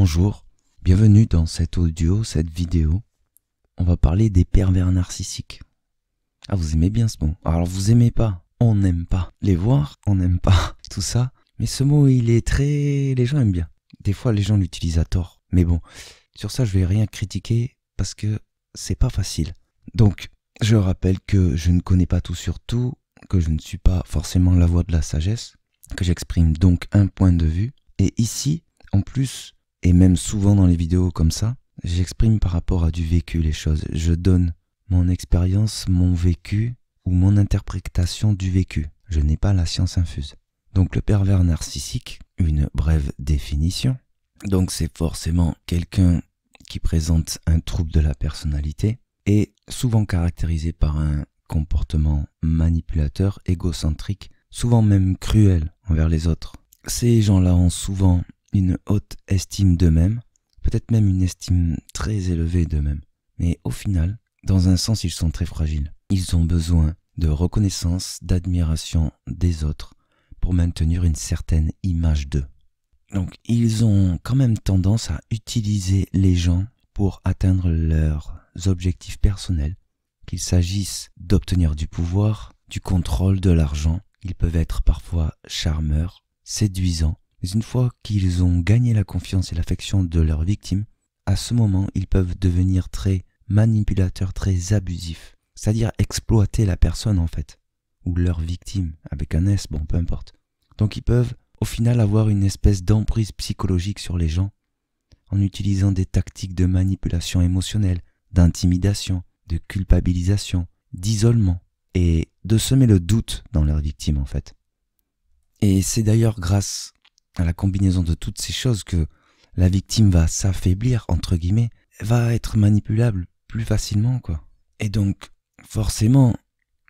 Bonjour, bienvenue dans cette cette vidéo. On va parler des pervers narcissiques. Ah, vous aimez bien ce mot. Alors vous aimez pas, on n'aime pas. Les voir, on n'aime pas. Tout ça. Mais ce mot, il est très... Les gens aiment bien. Des fois, les gens l'utilisent à tort. Mais bon, sur ça, je vais rien critiquer parce que c'est pas facile. Donc, je rappelle que je ne connais pas tout sur tout, que je ne suis pas forcément la voix de la sagesse, que j'exprime donc un point de vue. Et ici, en plus, et même souvent dans les vidéos comme ça, j'exprime par rapport à du vécu les choses. Je donne mon expérience, mon vécu ou mon interprétation du vécu. Je n'ai pas la science infuse. Donc le pervers narcissique, une brève définition. Donc c'est forcément quelqu'un qui présente un trouble de la personnalité et souvent caractérisé par un comportement manipulateur, égocentrique, souvent même cruel envers les autres. Ces gens-là ont souvent une haute estime d'eux-mêmes, peut-être même une estime très élevée d'eux-mêmes. Mais au final, dans un sens, ils sont très fragiles. Ils ont besoin de reconnaissance, d'admiration des autres pour maintenir une certaine image d'eux. Donc, ils ont quand même tendance à utiliser les gens pour atteindre leurs objectifs personnels, qu'il s'agisse d'obtenir du pouvoir, du contrôle, de l'argent. Ils peuvent être parfois charmeurs, séduisants. Mais une fois qu'ils ont gagné la confiance et l'affection de leurs victimes, à ce moment, ils peuvent devenir très manipulateurs, très abusifs. C'est-à-dire exploiter la personne en fait, ou leur victime, avec un S, bon peu importe. Donc ils peuvent au final avoir une espèce d'emprise psychologique sur les gens, en utilisant des tactiques de manipulation émotionnelle, d'intimidation, de culpabilisation, d'isolement, et de semer le doute dans leurs victimes en fait. Et c'est d'ailleurs grâce à la combinaison de toutes ces choses que la victime va s'affaiblir, entre guillemets, va être manipulable plus facilement, quoi. Et donc, forcément,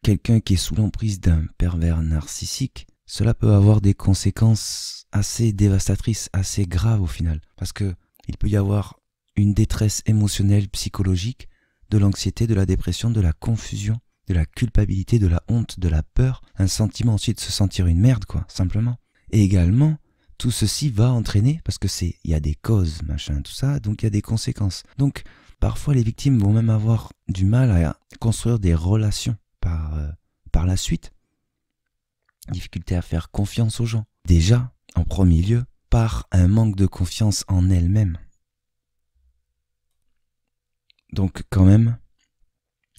quelqu'un qui est sous l'emprise d'un pervers narcissique, cela peut avoir des conséquences assez dévastatrices, assez graves au final. Parce que il peut y avoir une détresse émotionnelle, psychologique, de l'anxiété, de la dépression, de la confusion, de la culpabilité, de la honte, de la peur, un sentiment aussi de se sentir une merde, quoi, simplement. Et également, tout ceci va entraîner, parce que il y a des causes, machin, tout ça, donc il y a des conséquences. Donc, parfois les victimes vont même avoir du mal à construire des relations par la suite. Difficulté à faire confiance aux gens. Déjà, en premier lieu, par un manque de confiance en elles-mêmes. Donc quand même,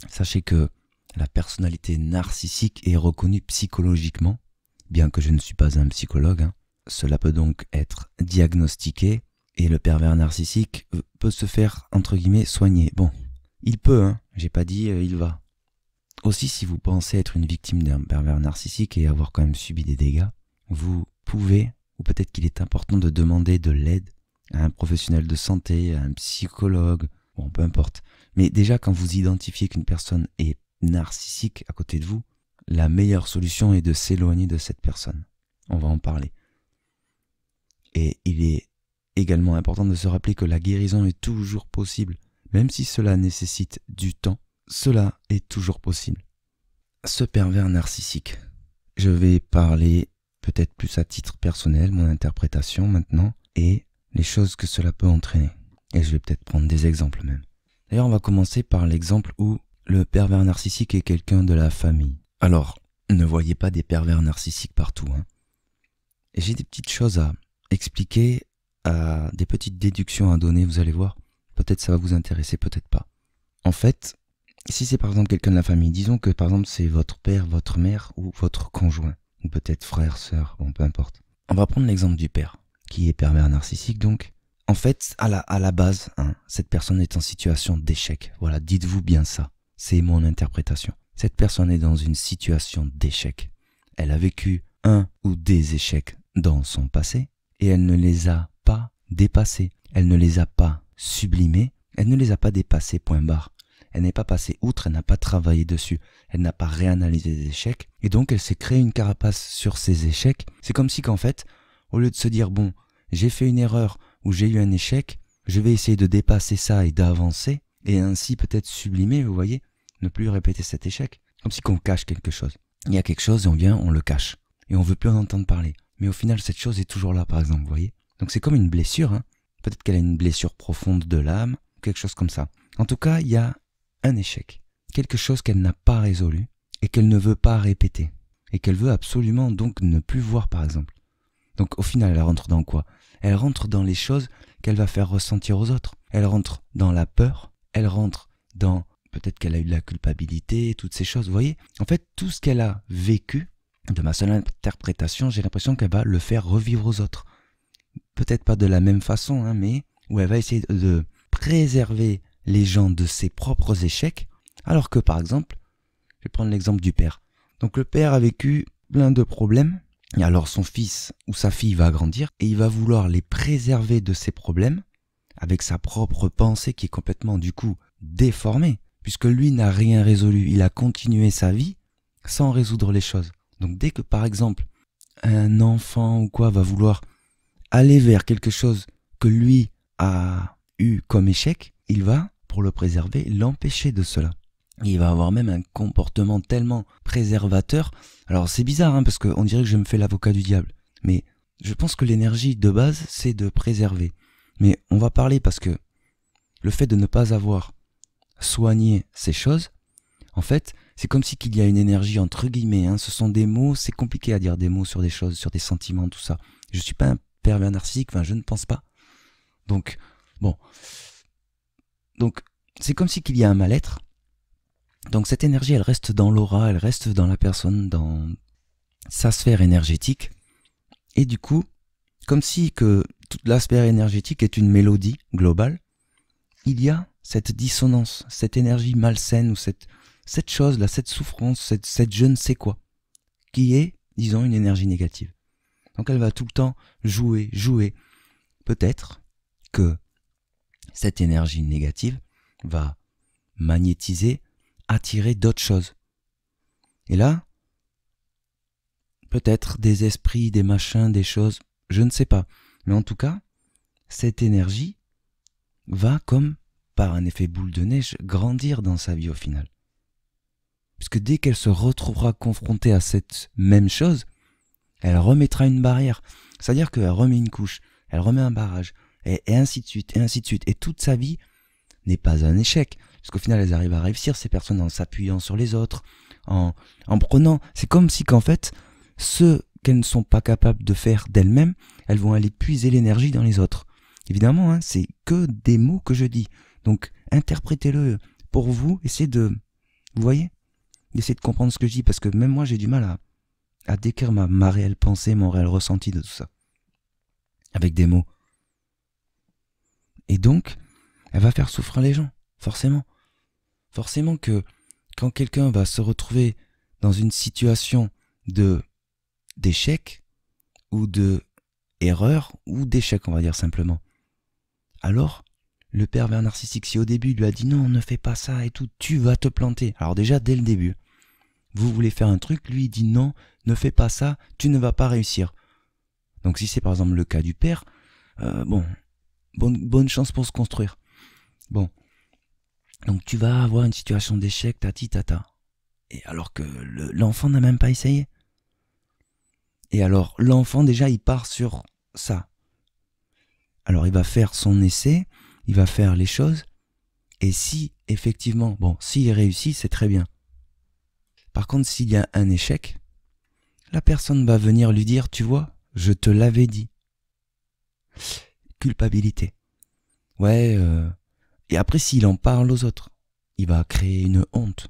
sachez que la personnalité narcissique est reconnue psychologiquement, bien que je ne suis pas un psychologue, hein. Cela peut donc être diagnostiqué et le pervers narcissique peut se faire, entre guillemets, soigner. Bon, il peut, hein, j'ai pas dit il va. Aussi, si vous pensez être une victime d'un pervers narcissique et avoir quand même subi des dégâts, vous pouvez, ou peut-être qu'il est important de demander de l'aide à un professionnel de santé, à un psychologue, bon, peu importe. Mais déjà, quand vous identifiez qu'une personne est narcissique à côté de vous, la meilleure solution est de s'éloigner de cette personne. On va en parler. Et il est également important de se rappeler que la guérison est toujours possible. Même si cela nécessite du temps, cela est toujours possible. Ce pervers narcissique, je vais parler peut-être plus à titre personnel, mon interprétation maintenant, et les choses que cela peut entraîner. Et je vais peut-être prendre des exemples même. D'ailleurs, on va commencer par l'exemple où le pervers narcissique est quelqu'un de la famille. Alors, ne voyez pas des pervers narcissiques partout, hein. Et j'ai des petites choses à expliquer, des petites déductions à donner, vous allez voir. Peut-être ça va vous intéresser, peut-être pas. En fait, si c'est par exemple quelqu'un de la famille, disons que par exemple c'est votre père, votre mère ou votre conjoint, ou peut-être frère, sœur, bon peu importe. On va prendre l'exemple du père, qui est pervers narcissique donc. En fait, à la base, hein, cette personne est en situation d'échec. Voilà, dites-vous bien ça. C'est mon interprétation. Cette personne est dans une situation d'échec. Elle a vécu un ou des échecs dans son passé et elle ne les a pas dépassés. Elle ne les a pas sublimés. Elle ne les a pas dépassés, point barre. Elle n'est pas passée outre, elle n'a pas travaillé dessus. Elle n'a pas réanalysé les échecs. Et donc, elle s'est créée une carapace sur ces échecs. C'est comme si qu'en fait, au lieu de se dire, bon, j'ai fait une erreur ou j'ai eu un échec, je vais essayer de dépasser ça et d'avancer, et ainsi peut-être sublimer, vous voyez, ne plus répéter cet échec. Comme si qu'on cache quelque chose. Il y a quelque chose et on vient, on le cache. Et on veut plus en entendre parler. Mais au final, cette chose est toujours là, par exemple, vous voyez. Donc c'est comme une blessure, hein. Peut-être qu'elle a une blessure profonde de l'âme, quelque chose comme ça. En tout cas, il y a un échec. Quelque chose qu'elle n'a pas résolu et qu'elle ne veut pas répéter. Et qu'elle veut absolument donc ne plus voir par exemple. Donc au final, elle rentre dans quoi? Elle rentre dans les choses qu'elle va faire ressentir aux autres. Elle rentre dans la peur, elle rentre dans peut-être qu'elle a eu de la culpabilité, toutes ces choses, vous voyez? En fait, tout ce qu'elle a vécu, de ma seule interprétation, j'ai l'impression qu'elle va le faire revivre aux autres. Peut-être pas de la même façon, mais où elle va essayer de préserver les gens de ses propres échecs, alors que par exemple, je vais prendre l'exemple du père. Donc le père a vécu plein de problèmes, et alors son fils ou sa fille va grandir, et il va vouloir les préserver de ces problèmes, avec sa propre pensée qui est complètement du coup déformée, puisque lui n'a rien résolu, il a continué sa vie sans résoudre les choses. Donc dès que par exemple un enfant ou quoi va vouloir aller vers quelque chose que lui a eu comme échec, il va, pour le préserver, l'empêcher de cela. Il va avoir même un comportement tellement préservateur. Alors c'est bizarre parce qu'on dirait que je me fais l'avocat du diable, mais je pense que l'énergie de base c'est de préserver. Mais on va parler parce que le fait de ne pas avoir soigné ces choses, en fait, c'est comme si qu'il y a une énergie entre guillemets, ce sont des mots, c'est compliqué à dire des mots sur des choses, sur des sentiments, tout ça. Je suis pas un pervers narcissique, je ne pense pas. Donc, bon. Donc, c'est comme si qu'il y a un mal-être. Donc cette énergie, elle reste dans l'aura, elle reste dans la personne, dans sa sphère énergétique. Et du coup, comme si que toute la sphère énergétique est une mélodie globale, il y a cette dissonance, cette énergie malsaine ou cette chose-là, cette souffrance, cette je ne sais quoi, qui est, disons, une énergie négative. Donc elle va tout le temps jouer. Peut-être que cette énergie négative va magnétiser, attirer d'autres choses. Et là, peut-être des esprits, des machins, des choses, je ne sais pas. Mais en tout cas, cette énergie va, comme par un effet boule de neige, grandir dans sa vie au final. Puisque dès qu'elle se retrouvera confrontée à cette même chose, elle remettra une barrière. C'est-à-dire qu'elle remet une couche, elle remet un barrage, et ainsi de suite, et ainsi de suite. Et toute sa vie n'est pas un échec. Parce qu'au final, elles arrivent à réussir, ces personnes, en s'appuyant sur les autres, en prenant... C'est comme si qu'en fait, ce qu'elles ne sont pas capables de faire d'elles-mêmes, elles vont aller puiser l'énergie dans les autres. Évidemment, c'est que des mots que je dis. Donc, interprétez-le pour vous, essayez de... Vous voyez? Essayez de comprendre ce que je dis, parce que même moi, j'ai du mal à décrire ma réelle pensée, mon réel ressenti de tout ça. Avec des mots. Et donc, elle va faire souffrir les gens, forcément. Forcément que quand quelqu'un va se retrouver dans une situation d'échec, ou de erreur, ou d'échec, on va dire simplement, alors, le pervers narcissique, si au début il lui a dit non, ne fais pas ça et tout, tu vas te planter. Alors déjà, dès le début, vous voulez faire un truc, lui il dit non, ne fais pas ça, tu ne vas pas réussir. Donc si c'est par exemple le cas du père, bonne chance pour se construire. Bon, donc tu vas avoir une situation d'échec, tati tata. Et alors que l'enfant n'a même pas essayé. Et alors l'enfant déjà il part sur ça. Alors il va faire son essai, il va faire les choses, et si effectivement, s'il réussit, c'est très bien. Par contre, s'il y a un échec, la personne va venir lui dire, tu vois, je te l'avais dit. Culpabilité. Ouais, et après s'il en parle aux autres, il va créer une honte.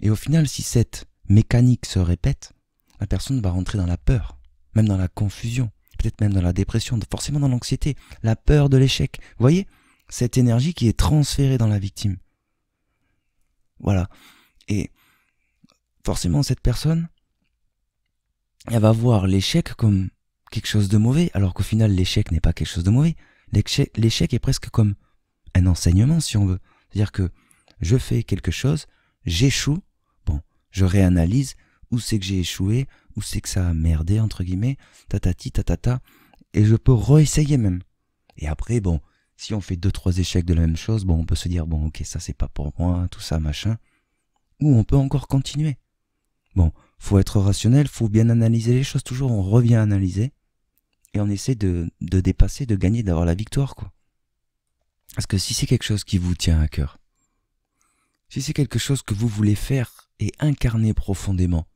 Et au final, si cette mécanique se répète, la personne va rentrer dans la peur, même dans la confusion. Peut-être même dans la dépression, forcément dans l'anxiété, la peur de l'échec. Vous voyez, cette énergie qui est transférée dans la victime. Voilà. Et forcément, cette personne, elle va voir l'échec comme quelque chose de mauvais, alors qu'au final, l'échec n'est pas quelque chose de mauvais. L'échec est presque comme un enseignement, si on veut. C'est-à-dire que je fais quelque chose, j'échoue, je réanalyse où c'est que j'ai échoué, où c'est que ça a merdé, entre guillemets, tatati, tatata, et je peux réessayer même. Et après, si on fait 2-3 échecs de la même chose, on peut se dire, ok, ça c'est pas pour moi, tout ça, machin. Ou on peut encore continuer. Faut être rationnel, faut bien analyser les choses, toujours on revient analyser, et on essaie de dépasser, de gagner, d'avoir la victoire, quoi. Parce que si c'est quelque chose qui vous tient à cœur, si c'est quelque chose que vous voulez faire et incarner profondément,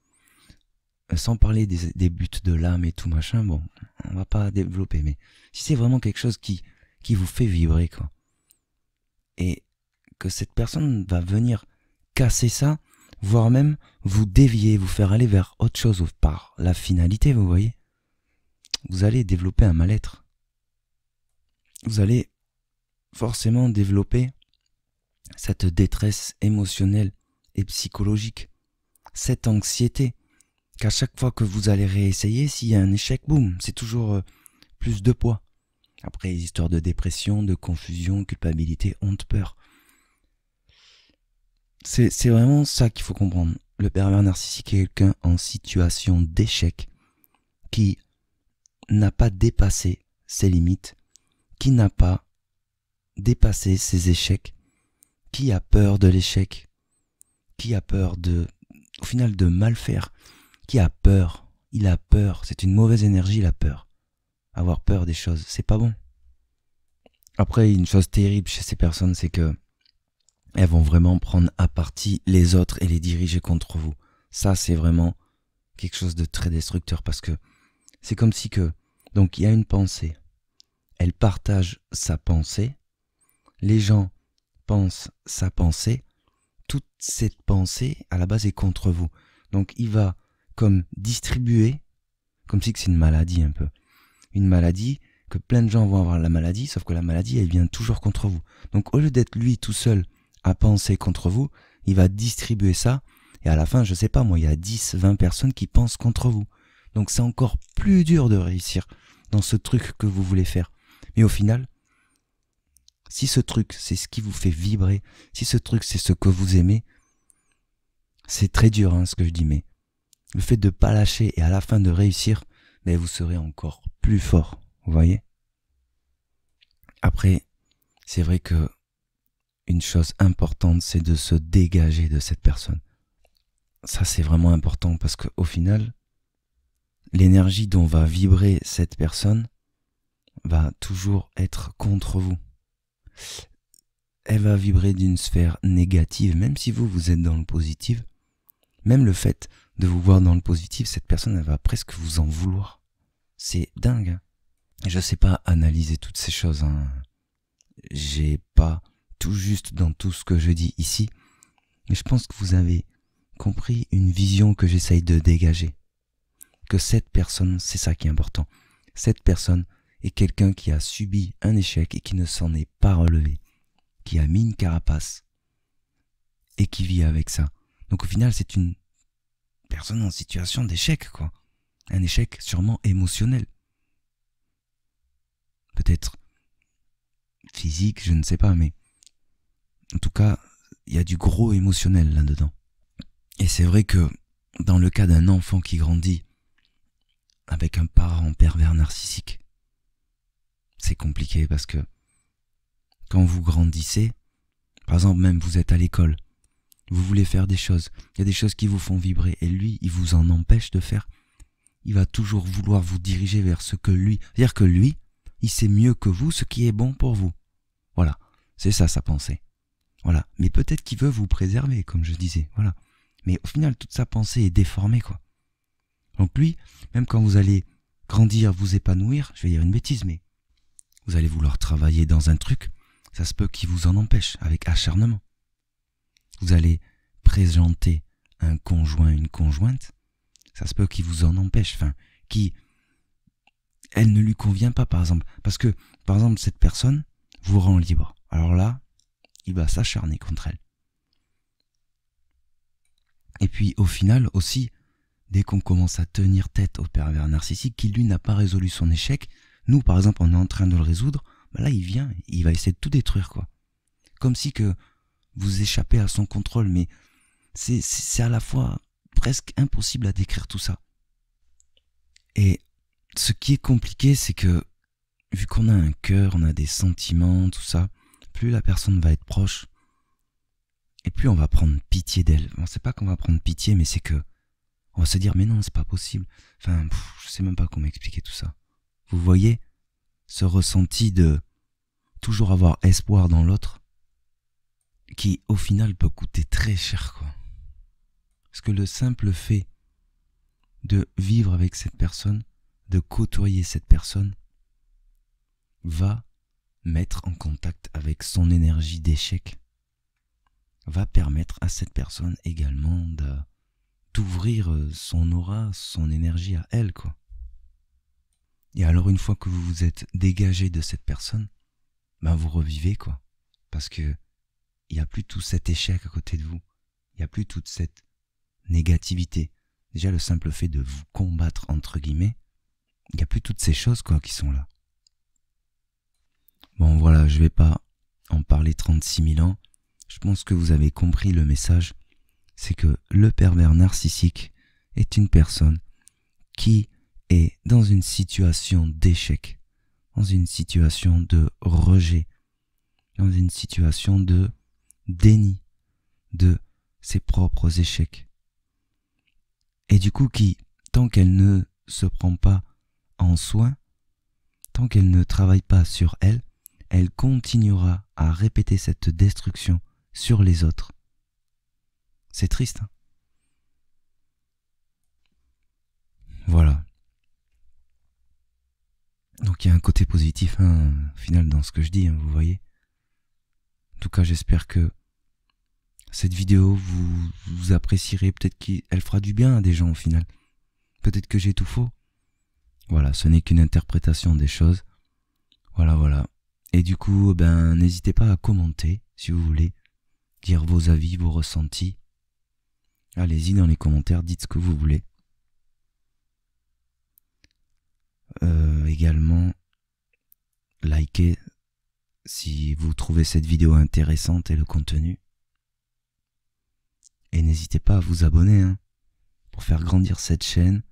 sans parler des buts de l'âme et tout machin, bon, on va pas développer, mais si c'est vraiment quelque chose qui vous fait vibrer, quoi, et que cette personne va venir casser ça, voire même vous dévier, vous faire aller vers autre chose par la finalité, vous voyez, vous allez développer un mal-être. Vous allez forcément développer cette détresse émotionnelle et psychologique, cette anxiété, qu'à chaque fois que vous allez réessayer, s'il y a un échec, boum, c'est toujours plus de poids. Après, les histoires de dépression, de confusion, culpabilité, honte, peur. C'est vraiment ça qu'il faut comprendre. Le pervers narcissique est quelqu'un en situation d'échec, qui n'a pas dépassé ses limites, qui n'a pas dépassé ses échecs, qui a peur de l'échec, qui a peur au final de mal faire, qui a peur, il a peur, c'est une mauvaise énergie la peur. Avoir peur des choses, c'est pas bon. Après, une chose terrible chez ces personnes, c'est que elles vont vraiment prendre à partie les autres et les diriger contre vous. Ça, c'est vraiment quelque chose de très destructeur parce que c'est comme si que, donc il y a une pensée, elle partage sa pensée, les gens pensent sa pensée, toute cette pensée à la base est contre vous. Donc il va comme distribuer, comme si c'est une maladie un peu, une maladie que plein de gens vont avoir la maladie, sauf que la maladie elle vient toujours contre vous. Donc au lieu d'être lui tout seul à penser contre vous, il va distribuer ça et à la fin je sais pas moi il y a 10, 20 personnes qui pensent contre vous. Donc c'est encore plus dur de réussir dans ce truc que vous voulez faire. Mais au final, si ce truc c'est ce qui vous fait vibrer, si ce truc c'est ce que vous aimez, c'est très dur ce que je dis, mais le fait de ne pas lâcher et à la fin de réussir, mais vous serez encore plus fort, vous voyez. Après, c'est vrai que une chose importante, c'est de se dégager de cette personne. Ça, c'est vraiment important parce qu'au final, l'énergie dont va vibrer cette personne va toujours être contre vous. Elle va vibrer d'une sphère négative, même si vous êtes dans le positif. Même le fait de vous voir dans le positif, cette personne, elle va presque vous en vouloir. C'est dingue. Je sais pas analyser toutes ces choses. J'ai pas tout juste dans tout ce que je dis ici. Mais je pense que vous avez compris une vision que j'essaye de dégager. Que cette personne, c'est ça qui est important. Cette personne est quelqu'un qui a subi un échec et qui ne s'en est pas relevé. Qui a mis une carapace et qui vit avec ça. Donc au final, c'est une personne en situation d'échec, quoi. Un échec sûrement émotionnel. Peut-être physique, je ne sais pas, mais en tout cas, il y a du gros émotionnel là-dedans. Et c'est vrai que dans le cas d'un enfant qui grandit avec un parent pervers narcissique, c'est compliqué parce que quand vous grandissez, par exemple même vous êtes à l'école, vous voulez faire des choses, il y a des choses qui vous font vibrer et lui, il vous en empêche de faire, il va toujours vouloir vous diriger vers ce que lui, c'est-à-dire que lui, il sait mieux que vous ce qui est bon pour vous. Voilà, c'est ça sa pensée. Voilà, mais peut-être qu'il veut vous préserver, comme je disais, voilà. Mais au final, toute sa pensée est déformée, quoi. Donc lui, même quand vous allez grandir, vous épanouir, je vais dire une bêtise, mais vous allez vouloir travailler dans un truc, ça se peut qu'il vous en empêche, avec acharnement. Vous allez présenter un conjoint, une conjointe, ça se peut qu'il vous en empêche, enfin, elle ne lui convient pas, par exemple. Parce que, par exemple, cette personne vous rend libre. Alors là, il va s'acharner contre elle. Et puis, au final, aussi, dès qu'on commence à tenir tête au pervers narcissique, qui lui n'a pas résolu son échec, nous, par exemple, on est en train de le résoudre, bah là, il vient, il va essayer de tout détruire, quoi. Comme si que vous échappez à son contrôle, mais c'est à la fois presque impossible à décrire tout ça. Et ce qui est compliqué, c'est que, vu qu'on a un cœur, on a des sentiments, tout ça, plus la personne va être proche, et plus on va prendre pitié d'elle. On sait pas qu'on va prendre pitié, mais c'est que on va se dire, mais non, c'est pas possible. Enfin, je sais même pas comment expliquer tout ça. Vous voyez ce ressenti de toujours avoir espoir dans l'autre, qui au final peut coûter très cher, quoi. Parce que le simple fait de vivre avec cette personne, de côtoyer cette personne, va mettre en contact avec son énergie d'échec, va permettre à cette personne également d'ouvrir son aura, son énergie à elle, quoi. Et alors une fois que vous vous êtes dégagé de cette personne, ben vous revivez, quoi. Parce que il n'y a plus tout cet échec à côté de vous. Il n'y a plus toute cette négativité. Déjà le simple fait de vous combattre, entre guillemets, il n'y a plus toutes ces choses, quoi, qui sont là. Bon voilà, je vais pas en parler 36 000 ans. Je pense que vous avez compris le message. C'est que le pervers narcissique est une personne qui est dans une situation d'échec, dans une situation de rejet, dans une situation de déni de ses propres échecs. Et du coup qui, tant qu'elle ne se prend pas en soin, tant qu'elle ne travaille pas sur elle, elle continuera à répéter cette destruction sur les autres. C'est triste, hein? Voilà. Donc il y a un côté positif, hein, au final, dans ce que je dis, hein, vous voyez. En tout cas, j'espère que cette vidéo, vous apprécierez. Peut-être qu'elle fera du bien à des gens, au final. Peut-être que j'ai tout faux. Voilà, ce n'est qu'une interprétation des choses. Voilà, voilà. Et du coup, ben, n'hésitez pas à commenter, si vous voulez. Dire vos avis, vos ressentis. Allez-y dans les commentaires, dites ce que vous voulez. Également, likez si vous trouvez cette vidéo intéressante et le contenu. Et n'hésitez pas à vous abonner, hein, pour faire grandir cette chaîne.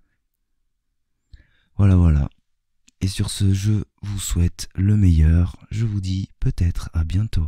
Voilà, voilà. Et sur ce, je vous souhaite le meilleur. Je vous dis peut-être à bientôt.